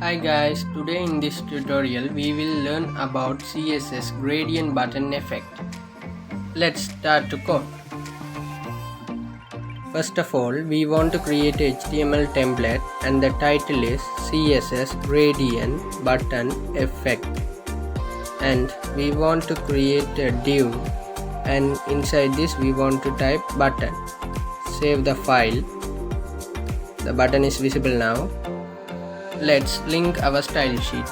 Hi guys, today in this tutorial we will learn about CSS Gradient Button Effect. Let's start to code. First of all, we want to create a HTML template and the title is CSS Gradient Button Effect. And we want to create a div and inside this we want to type button. Save the file. The button is visible now. Let's link our style sheet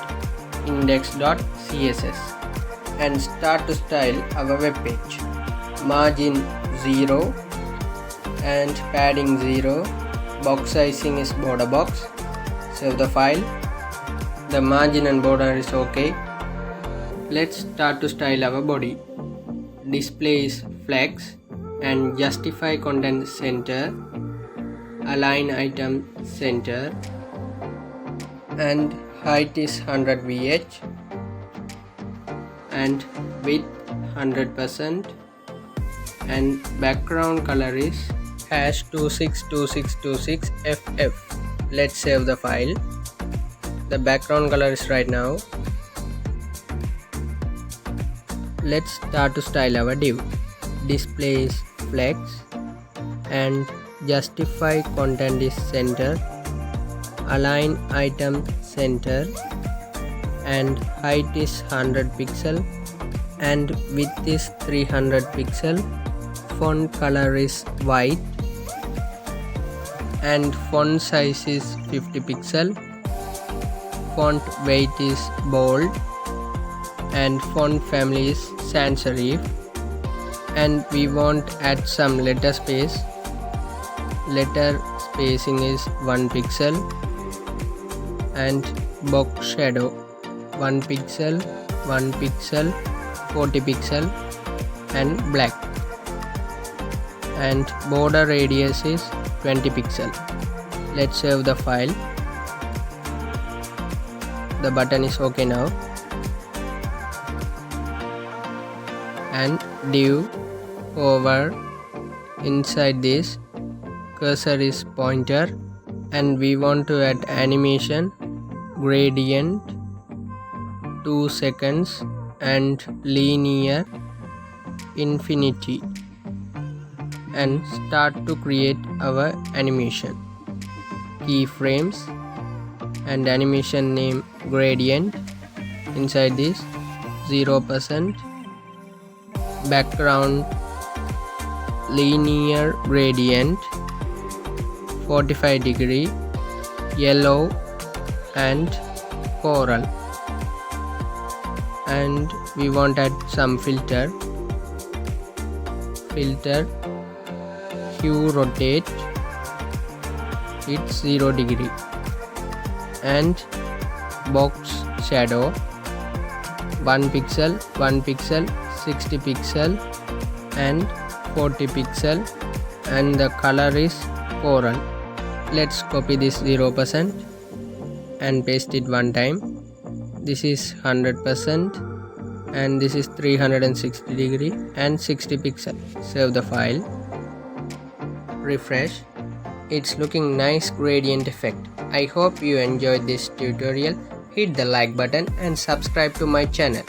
index.css and start to style our web page. Margin 0 and padding 0. Box sizing is border box. Save the file. The margin and border is okay. Let's start to style our body. Display is flex and justify content center. Align item center. And height is 100 VH and width 100% and background color is #262626FF. Let's save the file. The background color is right now. Let's start to style our div. Display is flex and justify content is center. Align item center and height is 100 pixel and width is 300 pixel. Font color is white and font size is 50 pixel. Font weight is bold and font family is sans serif and we want add some letter space. Letter spacing is 1 pixel and box shadow 1 pixel, 1 pixel, 40 pixel and black and border radius is 20 pixel. Let's save the file. The button is okay now and div over inside this cursor is pointer and we want to add animation gradient 2 seconds and linear infinity and start to create our animation. Keyframes and animation name gradient. Inside this 0% background linear gradient 45 degree yellow and coral and we want to add some filter hue rotate it's 0 degree and box shadow 1 pixel 1 pixel 60 pixel and 40 pixel and the color is coral. Let's copy this 0% and paste it one time. This is 100% and this is 360 degree and 60 pixel. Save the file. Refresh. It's looking nice gradient effect. I hope you enjoyed this tutorial. Hit the like button and subscribe to my channel.